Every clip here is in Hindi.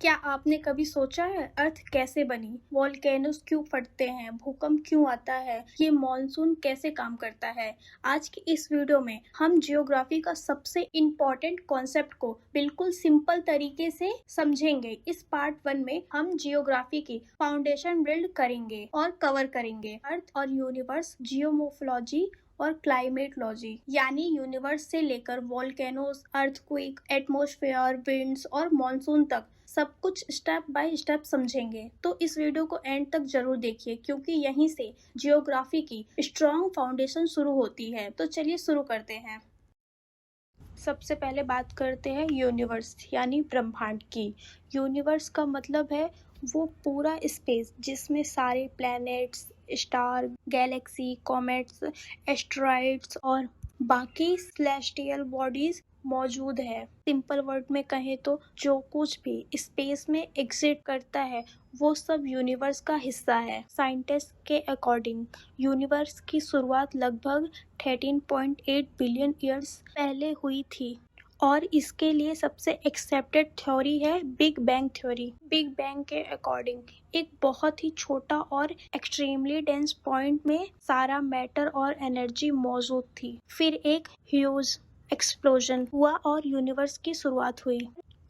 क्या आपने कभी सोचा है अर्थ कैसे बनी? वोल्केनोस क्यों फटते हैं? भूकंप क्यों आता है? ये मॉनसून कैसे काम करता है? आज की इस वीडियो में हम जियोग्राफी का सबसे इम्पोर्टेंट कॉन्सेप्ट को बिल्कुल सिंपल तरीके से समझेंगे। इस पार्ट 1 में हम जियोग्राफी की फाउंडेशन बिल्ड करेंगे और कवर करेंगे अर्थ और यूनिवर्स, जियोमोर्फोलॉजी और क्लाइमेटोलॉजी, यानी यूनिवर्स से लेकर वोल्केनोस, अर्थक्वेक, एटमॉस्फेयर, विंड्स और मॉनसून तक सब कुछ स्टेप बाय स्टेप समझेंगे। तो इस वीडियो को एंड तक जरूर देखिए क्योंकि यहीं से जियोग्राफी की स्ट्रॉन्ग फाउंडेशन शुरू होती है। तो चलिए शुरू करते हैं। सबसे पहले बात करते हैं यूनिवर्स यानी ब्रह्मांड की। यूनिवर्स का मतलब है वो पूरा स्पेस जिसमें सारे planets, star, Galaxy, comets, asteroids और बाकी सेलेस्टियल बॉडीज मौजूद है। सिंपल वर्ड में कहें तो जो कुछ भी स्पेस में एग्जिस्ट करता है वो सब यूनिवर्स का हिस्सा है। साइंटिस्ट के अकॉर्डिंग यूनिवर्स की शुरुआत लगभग 13.8 बिलियन ईयर्स पहले हुई थी और इसके लिए सबसे एक्सेप्टेड थ्योरी है big bang theory. Big bang के अकॉर्डिंग एक बहुत ही छोटा और एक्सट्रीमली डेंस पॉइंट में सारा मैटर और एनर्जी मौजूद थी। फिर एक ह्यूज एक्सप्लोजन हुआ और यूनिवर्स की शुरुआत हुई।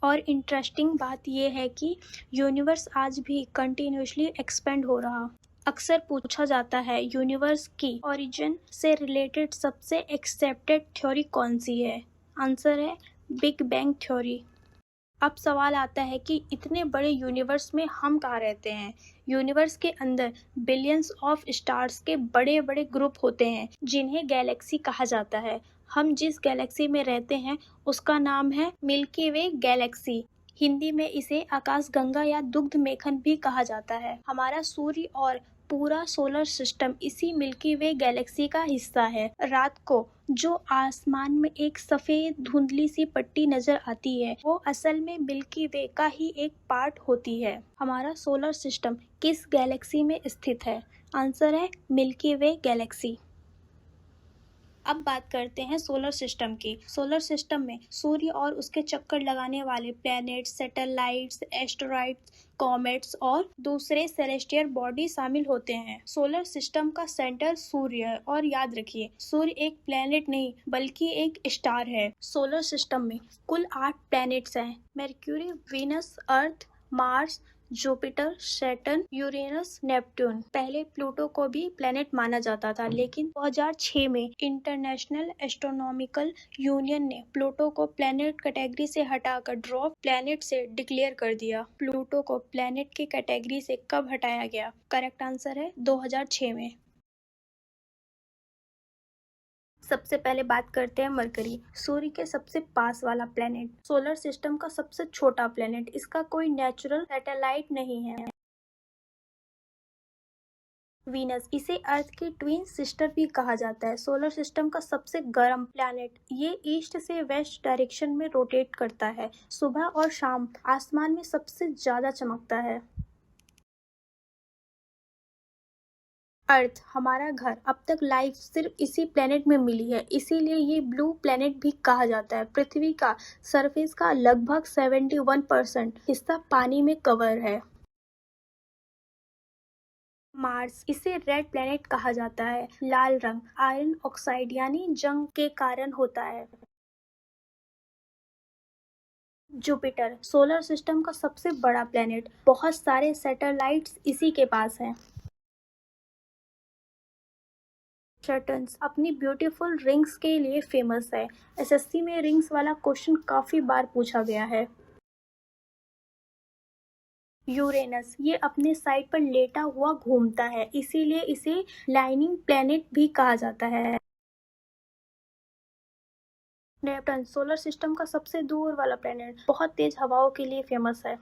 और इंटरेस्टिंग बात यह है कि यूनिवर्स आज भी कंटिन्यूसली एक्सपेंड हो रहा। अक्सर पूछा जाता है यूनिवर्स की ओरिजिन से रिलेटेड सबसे एक्सेप्टेड थ्योरी कौन सी है? आंसर है बिग बैंग थ्योरी। अब सवाल आता है कि इतने बड़े यूनिवर्स में हम कहाँ रहते हैं? यूनिवर्स के अंदर बिलियंस ऑफ स्टार्स के बड़े बड़े ग्रुप होते हैं जिन्हें गैलेक्सी कहा जाता है। हम जिस गैलेक्सी में रहते हैं उसका नाम है मिल्की वे गैलेक्सी। हिंदी में इसे आकाशगंगा या दुग्ध मेखन भी कहा जाता है। हमारा सूर्य और पूरा सोलर सिस्टम इसी मिल्की वे गैलेक्सी का हिस्सा है। रात को जो आसमान में एक सफेद धुंधली सी पट्टी नजर आती है वो असल में मिल्की वे का ही एक पार्ट होती है। हमारा सोलर सिस्टम किस गैलेक्सी में स्थित है? आंसर है मिल्की वे गैलेक्सी। अब बात करते हैं सोलर सिस्टम की। सोलर सिस्टम में सूर्य और उसके चक्कर लगाने वाले प्लैनेट्स, सैटेलाइट्स, एस्टेरॉइड्स, कॉमेट्स और दूसरे सेलेस्टियल बॉडी शामिल होते हैं। सोलर सिस्टम का सेंटर सूर्य है और याद रखिए सूर्य एक प्लैनेट नहीं बल्कि एक स्टार है। सोलर सिस्टम में कुल 8 प्लैनेट्स हैं। Mercury, Venus, Earth, Mars, Jupiter, Saturn, Uranus, Neptune. पहले प्लूटो को भी प्लेनेट माना जाता था लेकिन 2006 में इंटरनेशनल एस्ट्रोनॉमिकल यूनियन ने प्लूटो को प्लेनेट कैटेगरी से हटाकर ड्वार्फ प्लेनेट से डिक्लेयर कर दिया। प्लूटो को प्लेनेट की कैटेगरी से कब हटाया गया? करेक्ट आंसर है 2006 में। सबसे पहले बात करते हैं मरकरी, सूर्य के सबसे पास वाला प्लेनेट, सोलर सिस्टम का सबसे छोटा प्लेनेट। इसका कोई नेचुरल सैटेलाइट नहीं है। वीनस, इसे अर्थ की ट्विन सिस्टर भी कहा जाता है। सोलर सिस्टम का सबसे गर्म प्लैनेट, ये ईस्ट से वेस्ट डायरेक्शन में रोटेट करता है। सुबह और शाम आसमान में सबसे ज्यादा चमकता है। अर्थ, हमारा घर, अब तक लाइफ सिर्फ इसी प्लेनेट में मिली है, इसीलिए ये ब्लू प्लेनेट भी कहा जाता है। पृथ्वी का सरफेस का लगभग 71% हिस्सा पानी में कवर है। मार्स, इसे रेड प्लेनेट कहा जाता है। लाल रंग आयरन ऑक्साइड यानी जंग के कारण होता है। जुपिटर, सोलर सिस्टम का सबसे बड़ा प्लेनेट, बहुत सारे सैटेलाइट्स इसी के पास हैं। सैटर्न अपनी ब्यूटीफुल रिंग्स के लिए फेमस है। एसएससी में रिंग्स वाला क्वेश्चन काफी बार पूछा गया है। यूरेनस, ये अपने साइड पर लेटा हुआ घूमता है, इसीलिए इसे लाइनिंग प्लेनेट भी कहा जाता है। नेपट्टून, सोलर सिस्टम का सबसे दूर वाला प्लेनेट, बहुत तेज हवाओं के लिए फेमस है।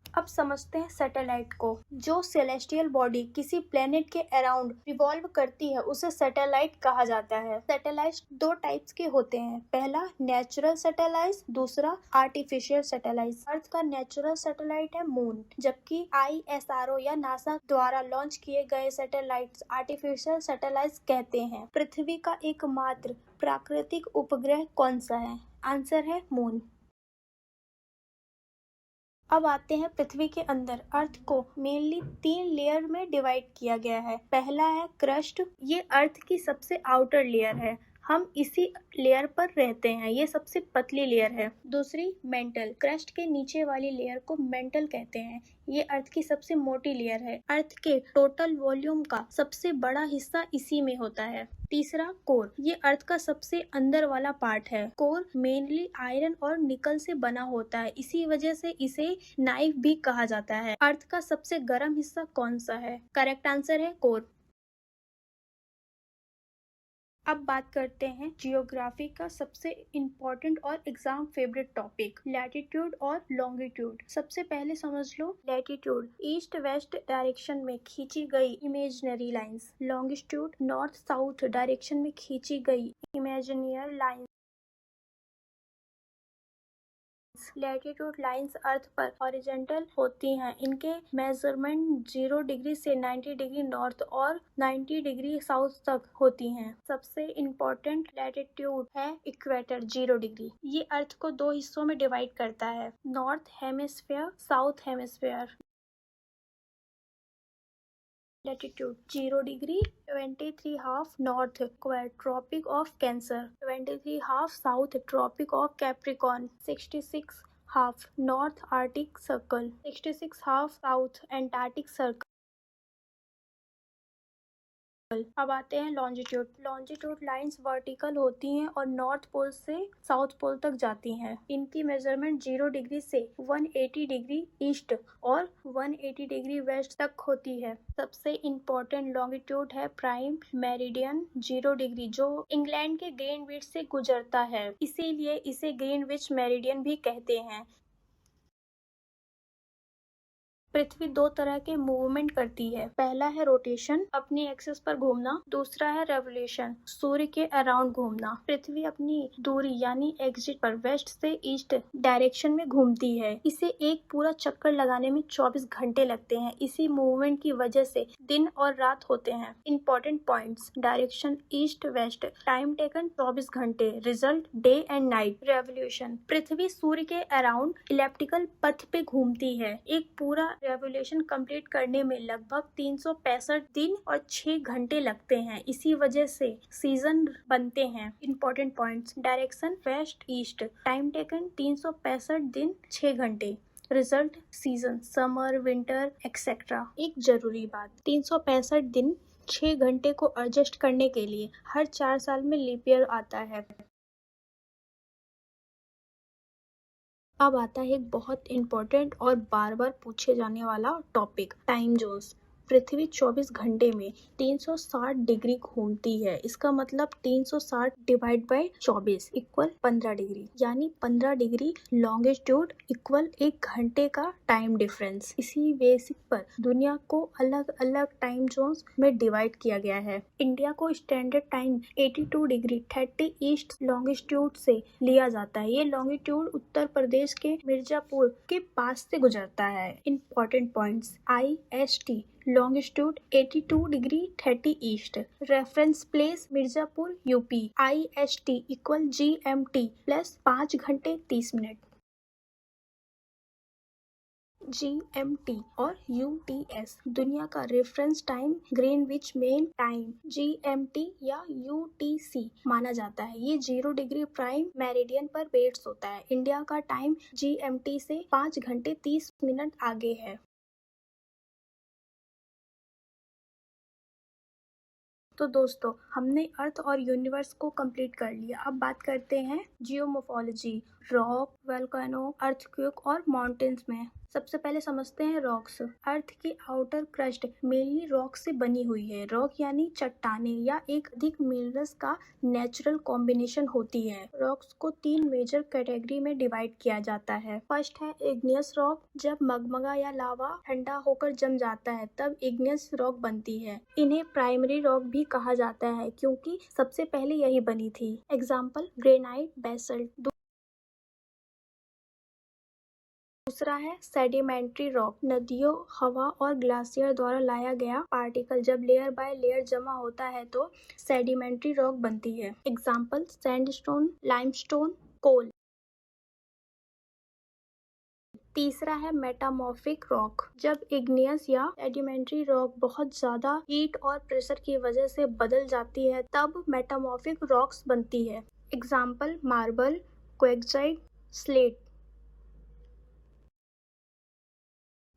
अब समझते हैं सैटेलाइट को। जो सेलेस्टियल बॉडी किसी प्लेनेट के अराउंड रिवॉल्व करती है उसे सैटेलाइट कहा जाता है। सैटेलाइट 2 टाइप्स के होते हैं। पहला नेचुरल सैटेलाइट, दूसरा आर्टिफिशियल सैटेलाइट। अर्थ का नेचुरल सैटेलाइट है मून, जबकि ISRO या नासा द्वारा लॉन्च किए गए सैटेलाइट्स आर्टिफिशियल सैटेलाइट कहते हैं। पृथ्वी का एकमात्र प्राकृतिक उपग्रह कौन सा है? आंसर है मून। अब आते हैं पृथ्वी के अंदर। अर्थ को मेनली 3 लेयर में डिवाइड किया गया है। पहला है क्रस्ट, ये अर्थ की सबसे आउटर लेयर है, हम इसी लेयर पर रहते हैं, ये सबसे पतली लेयर है। दूसरी मेंटल, क्रस्ट के नीचे वाली लेयर को मेंटल कहते हैं, ये अर्थ की सबसे मोटी लेयर है। अर्थ के टोटल वॉल्यूम का सबसे बड़ा हिस्सा इसी में होता है। तीसरा कोर, ये अर्थ का सबसे अंदर वाला पार्ट है। कोर मेनली आयरन और निकल से बना होता है, इसी वजह से इसे नाइफ भी कहा जाता है। अर्थ का सबसे गर्म हिस्सा कौन सा है? करेक्ट आंसर है कोर। अब बात करते हैं जियोग्राफी का सबसे इम्पोर्टेंट और एग्जाम फेवरेट टॉपिक, लैटिट्यूड और लॉन्गिट्यूड। सबसे पहले समझ लो लैटिट्यूड, ईस्ट वेस्ट डायरेक्शन में खींची गई imaginary lines. Longitude, north south direction में खींची गई इमेजिनरी लाइंस। लैटिट्यूड लाइंस अर्थ पर हॉरिजॉन्टल होती हैं, इनके मेजरमेंट 0 डिग्री से 90 डिग्री नॉर्थ और 90 डिग्री साउथ तक होती हैं। सबसे इम्पोर्टेंट लैटिट्यूड है इक्वेटर 0 डिग्री। ये अर्थ को 2 हिस्सों में डिवाइड करता है, north hemisphere, south hemisphere. Latitude 0 degree 23 half north tropic of Cancer, 23 half south tropic of Capricorn, 66 half north arctic circle, 66 half south Antarctic circle. अब आते हैं लॉन्जिट्यूड। लॉन्जिट्यूड लाइंस वर्टिकल होती हैं और नॉर्थ पोल से साउथ पोल तक जाती हैं। इनकी मेजरमेंट 0 डिग्री से 180 डिग्री ईस्ट और 180 डिग्री वेस्ट तक होती है। सबसे इम्पोर्टेंट लॉन्गिट्यूड है प्राइम मेरिडियन 0 डिग्री, जो इंग्लैंड के ग्रीनविच से गुजरता है, इसीलिए इसे ग्रीनविच मेरिडियन भी कहते हैं। पृथ्वी 2 तरह के मूवमेंट करती है, पहला है रोटेशन, अपनी एक्सिस पर घूमना, दूसरा है रेवोल्यूशन, सूर्य के अराउंड घूमना। पृथ्वी अपनी दूरी यानी एग्जिट पर वेस्ट से ईस्ट डायरेक्शन में घूमती है, इसे एक पूरा चक्कर लगाने में 24 घंटे लगते हैं। इसी मूवमेंट की वजह से दिन और रात होते हैं। Important points, direction east west, time taken 24 घंटे, result day and night. Revolution, पृथ्वी सूर्य के अराउंड इलेप्टिकल पथ पे घूमती है, एक पूरा रेवोल्यूशन कंप्लीट करने में लगभग 365 दिन और 6 घंटे लगते हैं, इसी वजह से सीजन बनते हैं। Important points, direction west east, time taken 365 दिन 6 घंटे, result season summer winter etcetera. एक जरूरी बात, 365 दिन 6 घंटे को एडजस्ट करने के लिए हर 4 साल में लीप ईयर आता है। अब आता है एक बहुत इम्पोर्टेंट और बार बार पूछे जाने वाला टॉपिक, टाइम जोन्स। पृथ्वी 24 घंटे में 360 डिग्री घूमती है, इसका मतलब 360 डिवाइड बाई 24 इक्वल 15 डिग्री, यानी 15 डिग्री लॉन्गिट्यूड इक्वल 1 घंटे का टाइम डिफरेंस। इसी बेसिक पर दुनिया को अलग अलग टाइम जोन्स में डिवाइड किया गया है। इंडिया को standard time 82 degree 30 east longitude से लिया जाता है। ये लॉन्गिट्यूड उत्तर प्रदेश के मिर्जापुर के पास से गुजरता है। Important points, IST longitude 82 degree 30 east, reference place Mirzapur UP, IST equal GMT plus 5 घंटे 30 मिनट। GMT और UTS दुनिया का reference time Greenwich main time GMT या UTC माना जाता है। ये 0 डिग्री प्राइम मेरिडियन पर बेस्ड होता है। इंडिया का टाइम GMT से 5 घंटे 30 मिनट आगे है। तो दोस्तों, हमने अर्थ और यूनिवर्स को कंप्लीट कर लिया। अब बात करते हैं जियोमोर्फोलॉजी, रॉक, वोल्केनो, अर्थक्वेक और माउंटेन्स में। सबसे पहले समझते हैं रॉक्स। अर्थ की आउटर क्रस्ट मेनली रॉक से बनी हुई है। रॉक यानी चट्टाने या एक अधिक मिनरल्स का नेचुरल कॉम्बिनेशन होती है। रॉक्स को 3 मेजर कैटेगरी में डिवाइड किया जाता है। फर्स्ट है इग्नियस रॉक, जब मगमगा या लावा ठंडा होकर जम जाता है तब इग्नियस रॉक बनती है। इन्हें प्राइमरी रॉक भी कहा जाता है क्योंकि सबसे पहले यही बनी थी। Example granite, basalt. दूसरा है सेडिमेंट्री रॉक, नदियों, हवा और ग्लेशियर द्वारा लाया गया पार्टिकल जब लेयर बाय लेयर जमा होता है तो सेडिमेंट्री रॉक बनती है। एग्जाम्पल सैंडस्टोन, लाइमस्टोन, कोल। तीसरा है मेटामॉर्फिक रॉक। जब इग्नियस या सेडिमेंट्री रॉक बहुत ज्यादा हीट और प्रेशर की वजह से बदल जाती है तब मेटामॉर्फिक रॉक्स बनती है। Example marble, quartzite, slate.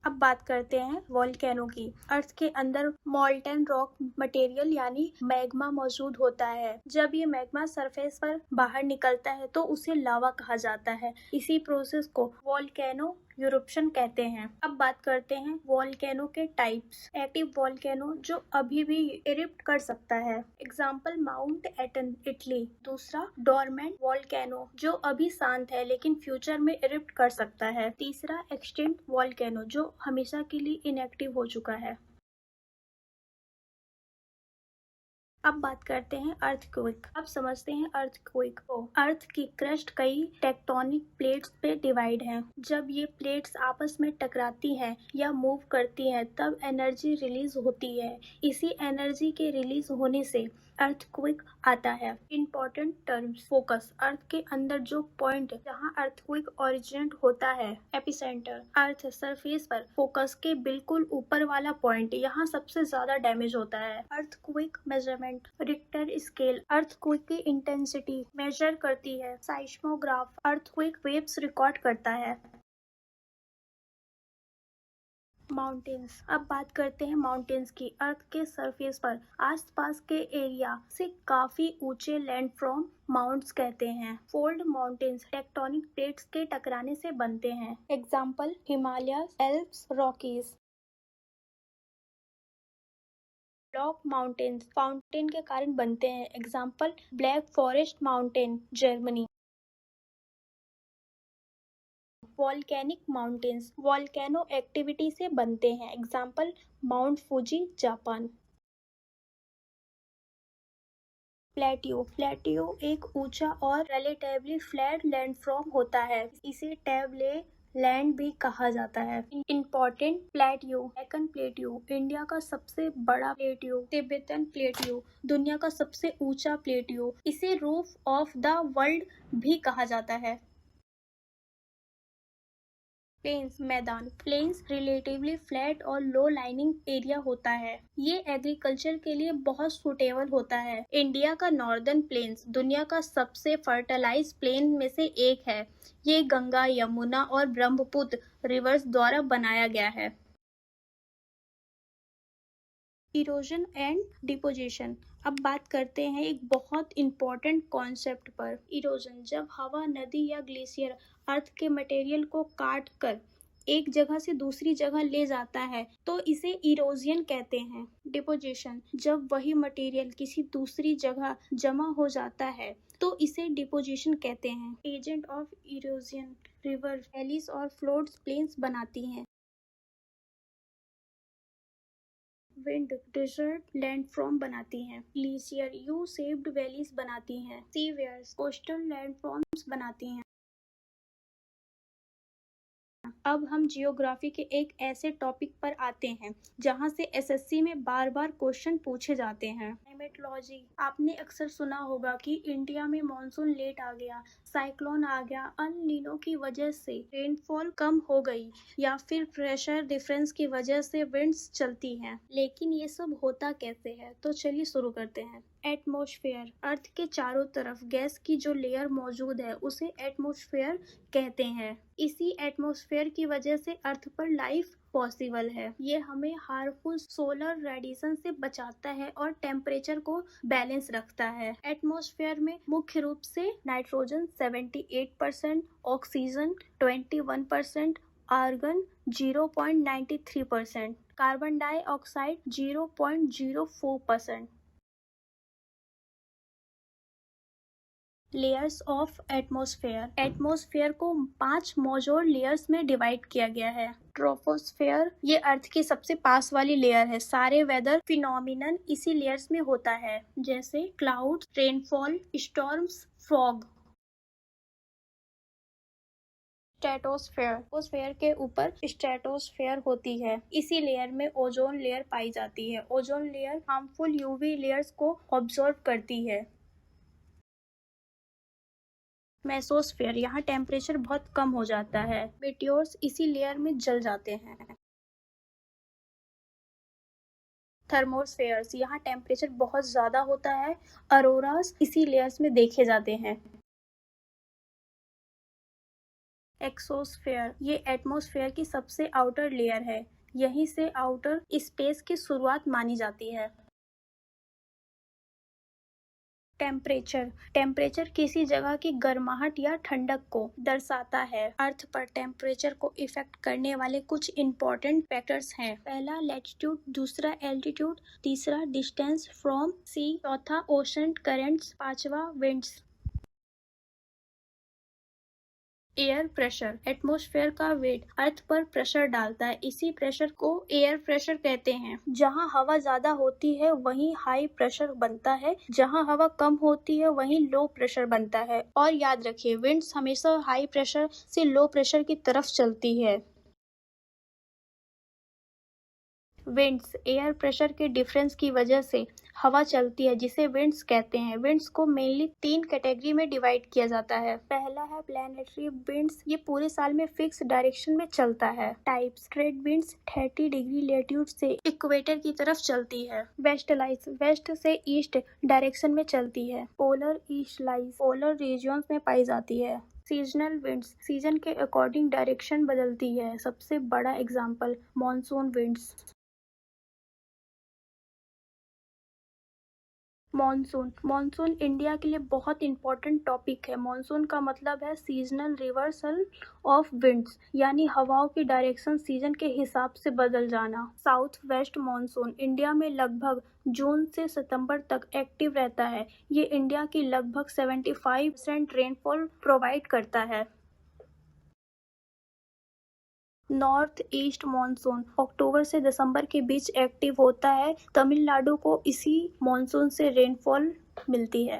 अब बात करते हैं वोल्केनो की। अर्थ के अंदर मॉल्टेन रॉक मटेरियल यानी मैग्मा मौजूद होता है। जब ये मैग्मा सरफेस पर बाहर निकलता है तो उसे लावा कहा जाता है। इसी प्रोसेस को वोल्केनो यूरप्शन कहते हैं। अब बात करते हैं वोल्केनो के टाइप्स। एक्टिव वोल्केनो जो अभी भी इरिप्ट कर सकता है। Example mount Eton, Italy. दूसरा डोरमेंट वोल्केनो जो अभी शांत है लेकिन फ्यूचर में इरिप्ट कर सकता है। तीसरा एक्सटिंक्ट वोल्केनो जो हमेशा के लिए इनएक्टिव हो चुका है। अब बात करते हैं अर्थक्वेक। अब समझते हैं अर्थक्वेक को। अर्थ की क्रस्ट कई टेक्टोनिक प्लेट्स पे डिवाइड है। जब ये प्लेट्स आपस में टकराती हैं या मूव करती हैं तब एनर्जी रिलीज होती है। इसी एनर्जी के रिलीज होने से अर्थक्वेक आता है। Important terms. फोकस। अर्थ के अंदर जो पॉइंट जहाँ अर्थक्वेक ओरिजिनेट होता है। एपिसेंटर। अर्थ सरफेस पर फोकस के बिल्कुल ऊपर वाला पॉइंट, यहाँ सबसे ज्यादा डैमेज होता है। Earthquake measurement. Richter scale earthquake की इंटेंसिटी मेजर करती है। साइस्मोग्राफ अर्थक्वेक वेव्स रिकॉर्ड करता है। माउंटेन्स। अब बात करते हैं माउंटेन्स की। अर्थ के सरफेस पर आसपास के एरिया से काफी ऊंचे लैंडफॉर्म माउंट्स कहते हैं। फोल्ड माउंटेन्स टेक्टोनिक प्लेट्स के टकराने से बनते हैं। Example Himalayas, Alps, Rockies. Block mountains fountain के कारण बनते हैं। Example black forest mountain, Germany. Volcanic mountains volcano activity से बनते हैं। Example mount Fuji, Japan. Plateau एक ऊंचा और रिलेटिवली फ्लैट लैंडफॉर्म होता है। इसे टेबले लैंड भी कहा जाता है। Important plateau. Deccan plateau India का सबसे बड़ा प्लेट्यू। तिब्बतन प्लेट्यू दुनिया का सबसे ऊंचा प्लेट्यू। इसे रूफ ऑफ द वर्ल्ड भी कहा जाता है। प्लेन्स मैदान। प्लेन्स रिलेटिवली फ्लैट और लो लाइनिंग एरिया होता है। ये एग्रीकल्चर के लिए बहुत सुटेबल होता है। इंडिया का नॉर्दर्न प्लेन्स दुनिया का सबसे फर्टिलाइज प्लेन में से एक है। ये गंगा, यमुना और ब्रह्मपुत्र रिवर्स द्वारा बनाया गया है। Erosion and deposition. अब बात करते हैं एक बहुत इंपॉर्टेंट कॉन्सेप्ट पर। इरोजन जब हवा, नदी या ग्लेशियर अर्थ के मटेरियल को काट कर एक जगह से दूसरी जगह ले जाता है तो इसे इरोजन कहते हैं। डिपोजिशन जब वही मटेरियल किसी दूसरी जगह जमा हो जाता है तो इसे डिपोजिशन कहते हैं। Agent of erosion river, valleys और फ्लोड्स प्लेन्स बनाती हैं। विंड डेजर्ट लैंडफॉर्म बनाती हैं। ग्लेशियर यू शेप्ड वैलीज बनाती हैं। सी वेयर्स कोस्टल लैंडफॉर्म्स बनाती हैं। अब हम जियोग्राफी के एक ऐसे टॉपिक पर आते हैं जहां से एसएससी में बार बार क्वेश्चन पूछे जाते हैं। क्लाइमेटोलॉजी। आपने अक्सर सुना होगा कि इंडिया में मॉनसून लेट आ गया, साइक्लोन आ गया, अल नीनो की वजह से रेनफॉल कम हो गई या फिर प्रेशर डिफरेंस की वजह से विंड्स चलती हैं। लेकिन ये सब होता कैसे है, तो चलिए शुरू करते हैं। एटमॉस्फेयर। अर्थ के चारों तरफ गैस की जो लेयर मौजूद है उसे एटमॉस्फेयर कहते हैं। इसी एटमॉस्फेयर की वजह से अर्थ पर लाइफ पॉसिबल है। ये हमें हार्मफुल सोलर रेडिएशन से बचाता है और टेम्परेचर को बैलेंस रखता है। एटमॉस्फेयर में मुख्य रूप से nitrogen 78%, oxygen 21%, argon 0.93%, carbon dioxide 0.04%। Layers of atmosphere. Atmosphere को 5 मौजूद लेयर्स में डिवाइड किया गया है। ट्रोपोस्फेयर ये अर्थ की सबसे पास वाली लेयर है। सारे वेदर फिनोमिनन इसी लेयर्स में होता है, जैसे cloud, rainfall, storms, fog. Stratosphere के ऊपर स्ट्रेटोस्फेयर होती है। इसी लेयर में ओजोन लेयर पाई जाती है। Ozone layer harmful UV layers को ऑब्जॉर्व करती है। मेसोस्फेयर, यहाँ टेम्परेचर बहुत कम हो जाता है। मेटियोर्स इसी लेयर में जल जाते हैं। थर्मोस्फेयर्स, यहाँ टेम्परेचर बहुत ज़्यादा होता है। अरोरास इसी लेयर्स में देखे जाते हैं। एक्सोस्फेयर, ये एटमॉस्फेयर की सबसे आउटर लेयर है। यहीं से आउटर स्पेस की शुरुआत मानी जाती है। टेम्परेचर, टेम्परेचर किसी जगह की गर्माहट या ठंडक को दर्शाता है। अर्थ पर टेम्परेचर को इफेक्ट करने वाले कुछ इंपॉर्टेंट फैक्टर्स हैं। पहला लैटिट्यूड, दूसरा एल्टीट्यूड, तीसरा डिस्टेंस फ्रॉम सी, चौथा ओशन करेंट्स, पांचवा विंड्स। एयर प्रेशर, एटमॉस्फेयर का वेट अर्थ पर प्रेशर डालता है। इसी प्रेशर को एयर प्रेशर कहते हैं। जहाँ हवा ज्यादा होती है वहीं हाई प्रेशर बनता है, जहाँ हवा कम होती है वहीं लो प्रेशर बनता है। और याद रखिए, विंड्स हमेशा हाई प्रेशर से लो प्रेशर की तरफ चलती है। विंड्स, एयर प्रेशर के डिफरेंस की वजह से हवा चलती है, जिसे विंड्स कहते हैं। विंड्स को मेनली 3 कैटेगरी में डिवाइड किया जाता है। पहला है प्लैनेटरी विंड्स, ये पूरे साल में फिक्स डायरेक्शन में चलता है। Types, trade winds 30 degree latitude से इक्वेटर की तरफ चलती है। वेस्टलाइज, वेस्ट से ईस्ट डायरेक्शन में चलती है। पोलर ईस्टलाइज, पोलर रीजन्स में पाई जाती है। सीजनल विंड्स, सीजन के अकॉर्डिंग डायरेक्शन बदलती है। सबसे बड़ा example monsoon winds. Monsoon, monsoon India के लिए बहुत इंपॉर्टेंट टॉपिक है। मॉनसून का मतलब है सीजनल रिवर्सल ऑफ विंड्स, यानी हवाओं की डायरेक्शन सीजन के हिसाब से बदल जाना। साउथ वेस्ट मॉनसून इंडिया में लगभग जून से सितंबर तक एक्टिव रहता है। ये इंडिया की लगभग 75% रेनफॉल प्रोवाइड करता है। नॉर्थ ईस्ट मॉनसून अक्टूबर से दिसंबर के बीच एक्टिव होता है। तमिलनाडु को इसी मॉनसून से रेनफॉल मिलती है।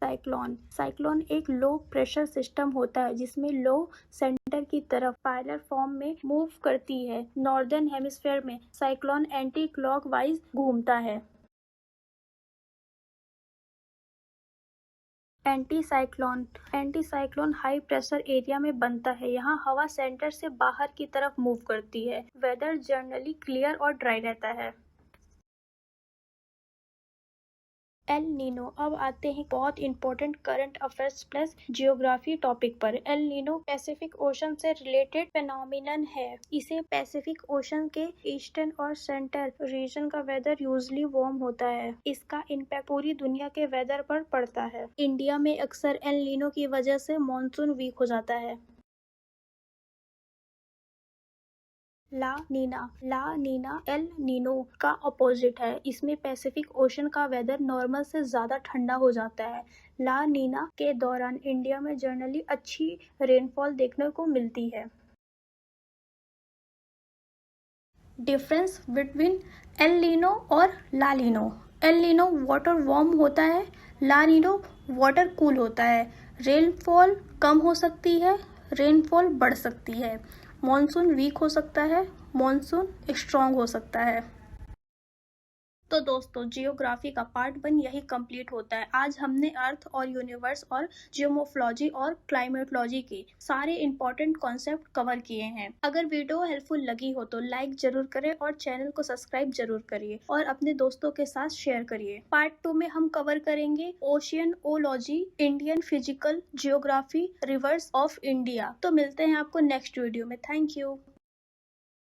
साइक्लोन, साइक्लोन एक लो प्रेशर सिस्टम होता है जिसमें लो सेंटर की तरफ स्पाइरल फॉर्म में मूव करती है। नॉर्दर्न हेमिस्फेयर में साइक्लोन एंटी क्लॉकवाइज घूमता है। Anti cyclone high pressure area में बनता है। यहाँ हवा सेंटर से बाहर की तरफ मूव करती है। वेदर जनरली क्लियर और ड्राई रहता है। एल नीनो, अब आते हैं बहुत important current affairs plus geography topic पर। एल नीनो पैसिफिक ओशन से रिलेटेड फेनोमिनन है। इसे पैसिफिक ओशन के ईस्टर्न और सेंट्रल रीजन का वेदर यूजली वार्म होता है। इसका इम्पैक्ट पूरी दुनिया के वेदर पर पड़ता है। इंडिया में अक्सर एल नीनो की वजह से मानसून वीक हो जाता है। ला नीना एल नीनो का अपोजिट है। इसमें पैसिफिक ओशन का वेदर नॉर्मल से ज़्यादा ठंडा हो जाता है। ला नीना के दौरान इंडिया में जनरली अच्छी रेनफॉल देखने को मिलती है। डिफरेंस बिटवीन एल नीनो और La Nino, El Nino water warm होता है, ला नीनो वाटर कूल होता है। रेनफॉल कम हो सकती है, रेनफॉल बढ़ सकती है। मॉनसून वीक हो सकता है, मॉनसून स्ट्रांग हो सकता है। तो दोस्तों, जियोग्राफी का पार्ट 1 यही कंप्लीट होता है। आज हमने अर्थ और यूनिवर्स और जियोमोफोलॉजी और क्लाइमेटोलॉजी के सारे इंपॉर्टेंट कॉन्सेप्ट कवर किए हैं। अगर वीडियो हेल्पफुल लगी हो तो लाइक जरूर करें और चैनल को सब्सक्राइब जरूर करिए और अपने दोस्तों के साथ शेयर करिए। पार्ट 2 में हम कवर करेंगे oceanology, Indian physical geography, rivers of India. तो मिलते हैं आपको नेक्स्ट वीडियो में। Thank you.